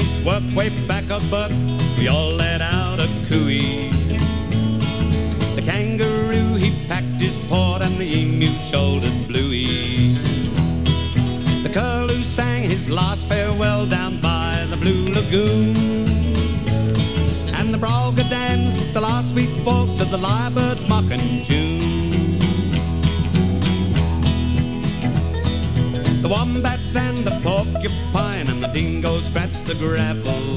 Swerve way back a buck, we all let out a cooey. The kangaroo, he packed his port, and the emu shouldered Bluey. The curlew sang his last farewell down by the Blue Lagoon. And the brolga danced the last sweet waltz to the lyrebird's mocking tune. The wombats and the porcupine and the dingo scratched the gravel.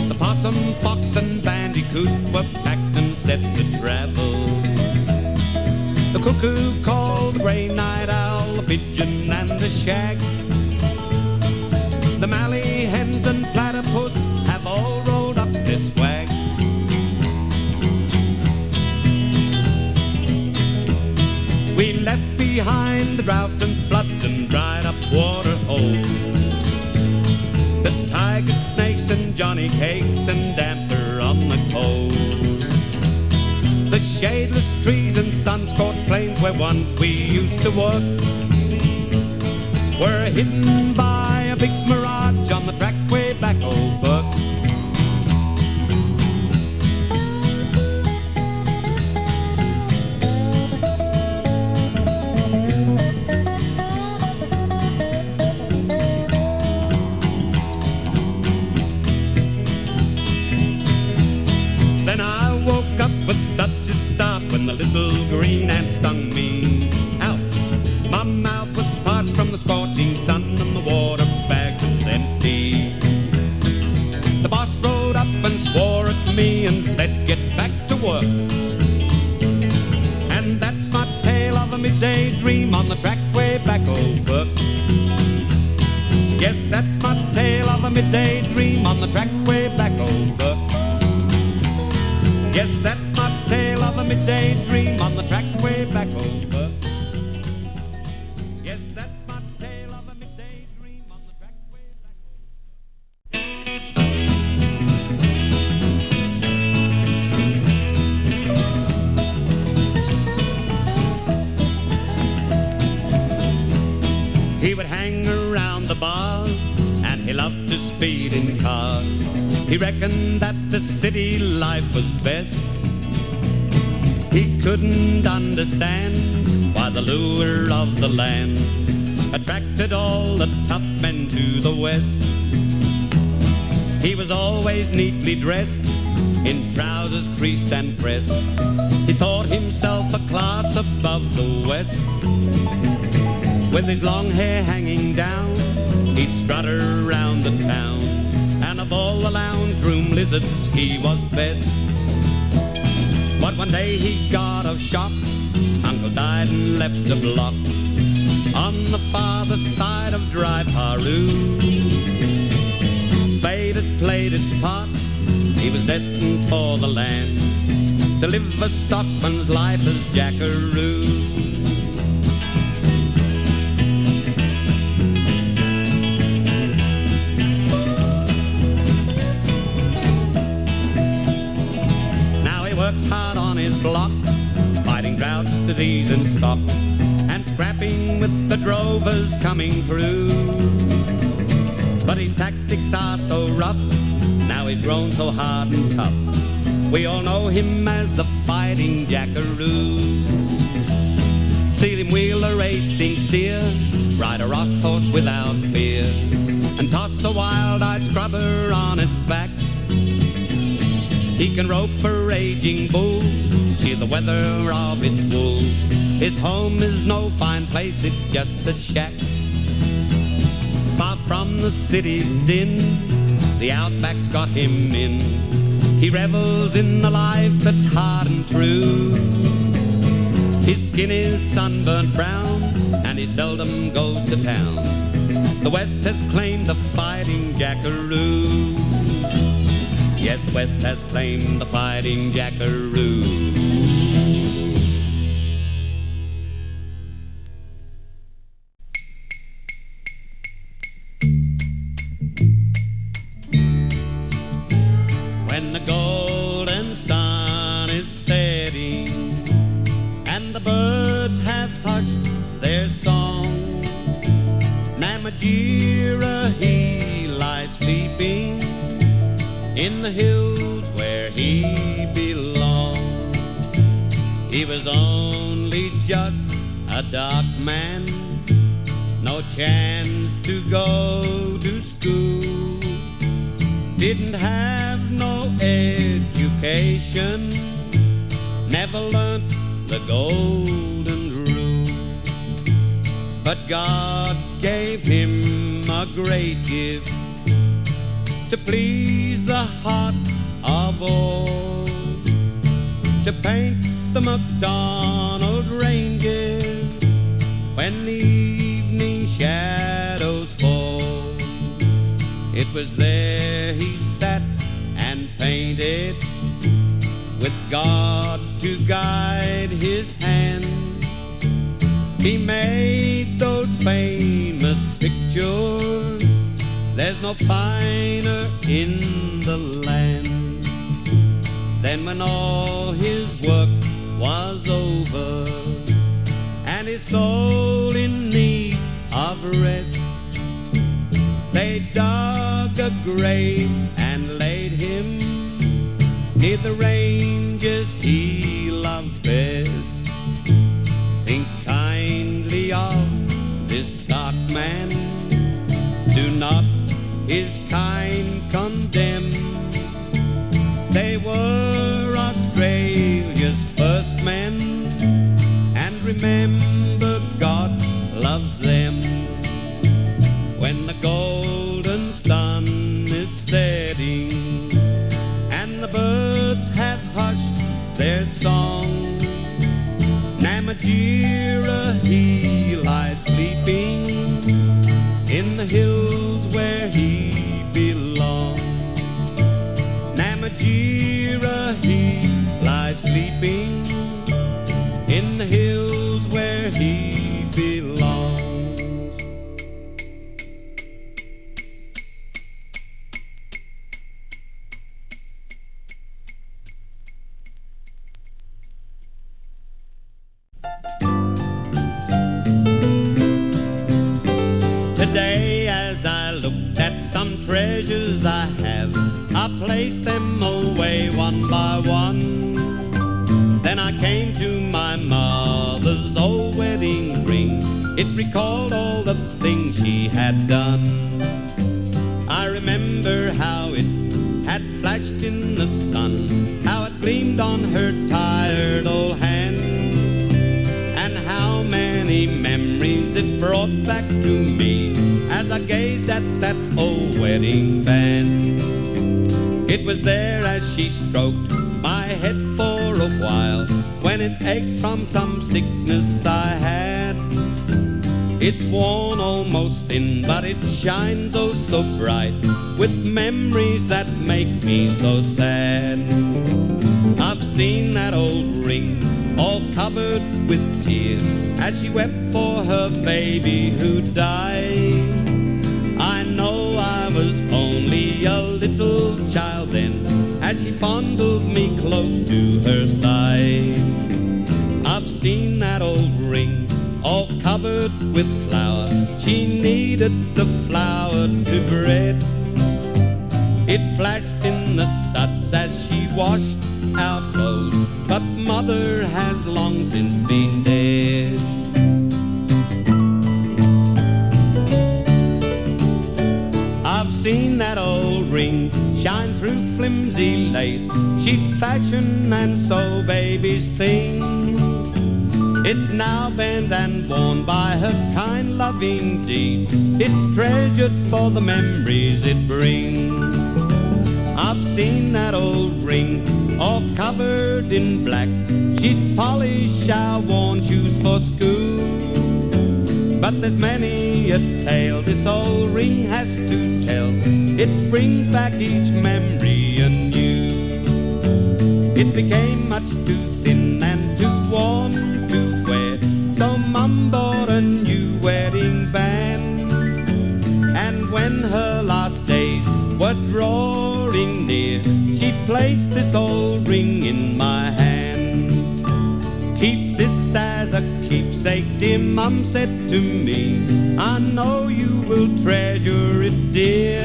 The possum, fox and bandicoot were packed and set to travel. The cuckoo called, the grey night owl, the pigeon and the shag. The mallee hens and platypus have all rolled up this wag. We left behind the droughts and floods and dried up water holes, the tiger snakes and johnny cakes and damper on the coal. The shadeless trees and sun-scorched plains where once we used to work were hidden by a big mirage on the trackway back O Bourke. Then I woke up with such a start when the little green ant stung me. Ouch! My mouth was parched from the scorching sun and the water bag was empty. The boss rode up and swore at me and said, "Get back to work." And that's my tale of a midday dream on the trackway back O Bourke. Yes, that's my tale of a midday dream on the trackway back O Bourke. Yes, that's my tale of a midday dream on the trackway back O Bourke. Yes, that's my tale of a midday dream on the trackway back O Bourke. He would hang around the bar and he loved to speed in cars. He reckoned that the city life was best. He couldn't understand why the lure of the land attracted all the tough men to the west. He was always neatly dressed in trousers creased and pressed. He thought himself a class above the west. With his long hair hanging down, he'd strut around the town, and of all the lounge room lizards he was best. But one day he got a shock, Uncle died and left a block on the farther side of Dry Paru. Fate had played its part, he was destined for the land, to live a stockman's life as Jackaroo. Works hard on his block, fighting droughts, disease and stock, and scrapping with the drovers coming through. But his tactics are so rough, now he's grown so hard and tough. We all know him as the Fighting Jackaroo. See him wheel a racing steer, ride a rock horse without fear, and toss a wild-eyed scrubber on its back. He can rope a raging bull, shear the weather of its wool. His home is no fine place, it's just a shack. Far from the city's din, the Outback's got him in. He revels in the life that's hard and true. His skin is sunburnt brown, and he seldom goes to town. The West has claimed the Fighting Jackaroo. Yes, the West has claimed the Fighting Jackaroo. When the golden sun is setting and the birds have hushed their song, Namatjira he lies sleeping dark man, no chance to go to school, didn't have no education, never learnt the golden rule. But God gave him a great gift to please the heart of all, to paint the MacDonald ranges when the evening shadows fall. It was there he sat and painted, with God to guide his hand. He made those famous pictures, there's no finer in the land. Then when all his work was over and his soul in need of rest, they dug a grave and laid him near the ranges he loved best. Think kindly of this dark man, do not his kind condemn. They were Australia's first men, and remember God loved them. When the golden sun is setting and the birds have hushed their song, Namatjira he lies sleeping in the hills where he belongs. Namatjira he lies sleeping in the hills where he belongs. Today as I looked at some treasures I have, I placed them away one by one. Then I came to my mother's old wedding ring. It recalled all the things she had done. I remember how it had flashed in the sun, how it gleamed on her tired old hand, and how many memories it brought back to me as I gazed at that old wedding band. It was there as she stroked my head for a while, when it ached from some sickness I had. It's worn almost thin, but it shines oh so bright, with memories that make me so sad. I've seen that old ring all covered with tears as she wept for her baby who died. I know I was only a little child then, as she fondled me close to her side. I've seen that old ring all covered with flour, she needed the flour to bread. It flashed in the suds as she washed our clothes, but mother has long since been dead. I've seen that old ring shine through flimsy lace she'd fashion and sew baby's things. It's now bent and worn by her kind loving deed. It's treasured for the memories it brings. I've seen that old ring all covered in black, she'd polish our worn shoes for school. But there's many a tale this old ring has to tell, it brings back each memory anew. It became much too thin and too worn to wear, so Mum bought a new wedding band. And when her last days were drawing near, she placed this old ring in my hand. Keep this as a keepsake, dear Mum said to me, I know you will treasure it, dear.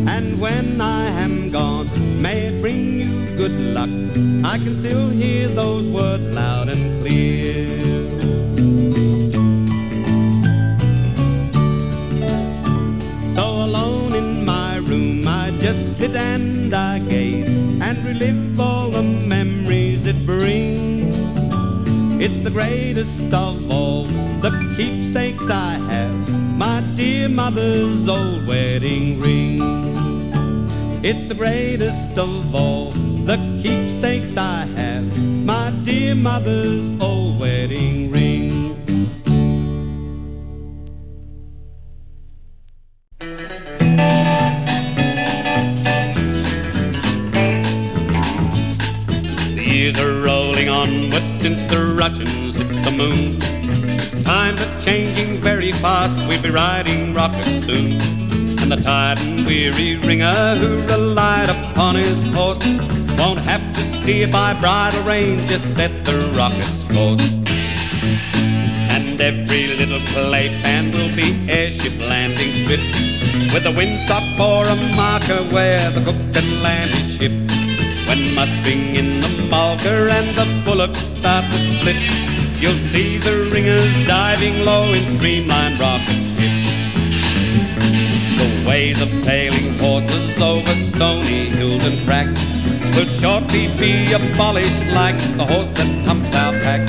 And when I am gone, may it bring you good luck. I can still hear those words loud and clear. just sit and I gaze and relive all the memories it brings. It's the greatest of all the keepsakes I have, my dear mother's old wedding ring. It's the greatest of all the keepsakes I have, my dear mother's old wedding ring. The years are rolling onward since the Russians hit the moon. Times are changing very fast, we'll be riding rockets soon. And the tired and weary ringer who relied upon his horse won't have to steer by bridle rein, just set the rocket's course. And every little playpan will be airship landing strip, with a windsock for a marker where the cook can land his ship. When mustering in the mulker and the bullocks start to split, you'll see the ringers diving low in streamlined rocket ships. The ways of tailing horses over stony hills and tracks will shortly be abolished like the horse that pumps out pack.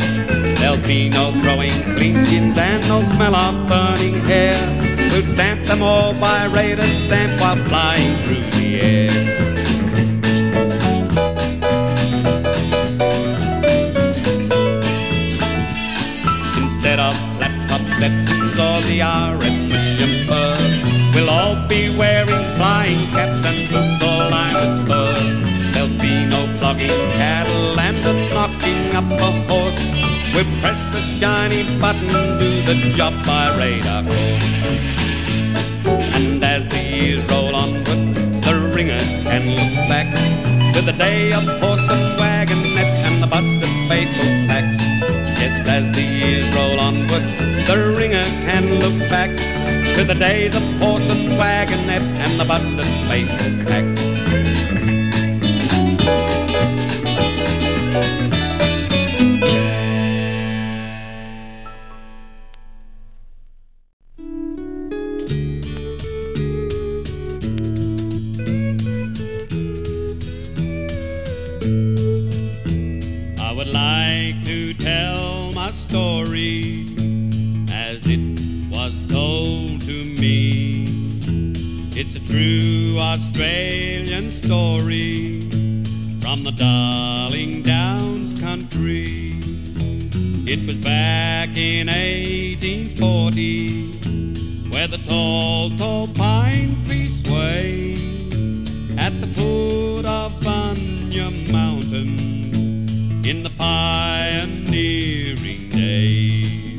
There'll be no throwing clean skins and no smell of burning hair. We'll stamp them all by radar stamp while flying through the air. Instead of flat-top Stetsons or the R.M. Williams spurs, we'll all be wearing flying caps and boots all lined with fur. There'll be no flogging cattle and no knocking up a horse. We'll press a shiny button, do the job by radar course. And as the years roll onward, the ringer can look back to the day of horse and wagonette and the busted faithful pack. Yes, as the years roll onward, the ringer can look back to the days of horse and wagonette and the busted faithful pack. I would like to tell my story as it was told to me. It's a true Australian story from the Darling Downs country. It was back in 1840 where the tall, tall pine trees sway at the foot of Bunya Mountain in the pioneering days.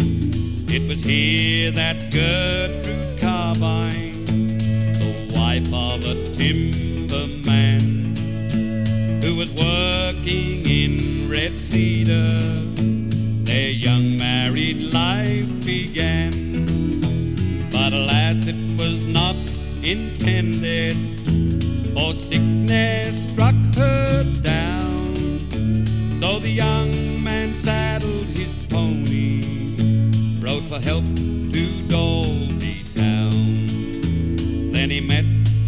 It was here that Gertrude Carbine, the wife of a timberman who was working in Red Cedar, their young married life began. But alas, it was not intended, for sickness struck her down. So the young man saddled his pony, rode for help to Dolby Town. Then he met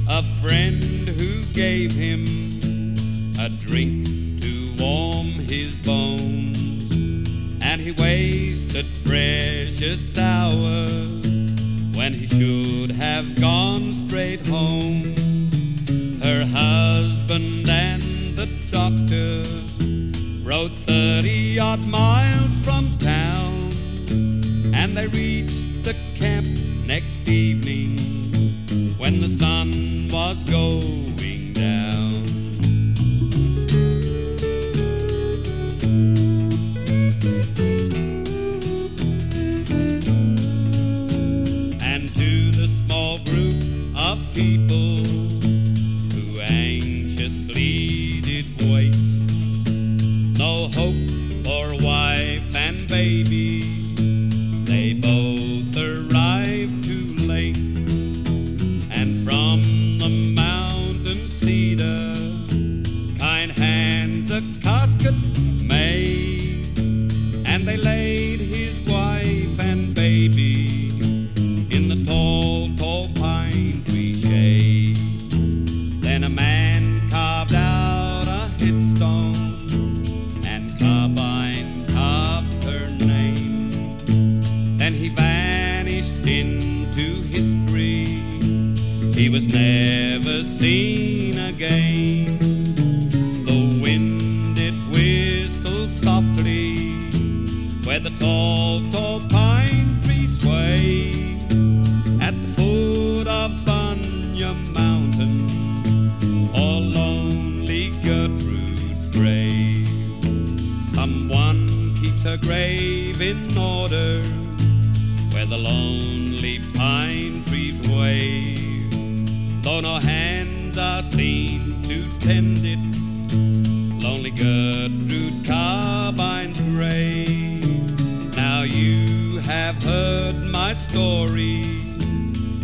a friend who gave him a drink to warm his bones, and he wasted precious hours when he should have gone straight home. Her husband and the doctor rode 30-odd miles from town, and they reached the camp next evening when the sun was going down. And to the small group of people the scene again. The wind it whistles softly where the tall, tall pine trees sway at the foot of Bunyam Mountain, or lonely Gertrude's grave. Someone keeps her grave in order where the lonely pine trees wave, though no hands are seen to tend it. Lonely Gertrude Carbine's grave. Now you have heard my story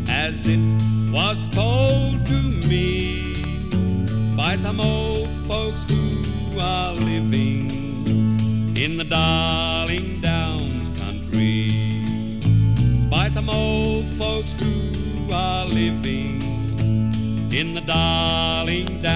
as it was told to me by some old folks who are living in the Darling Downs country. By some old folks who are living in the Darling Downs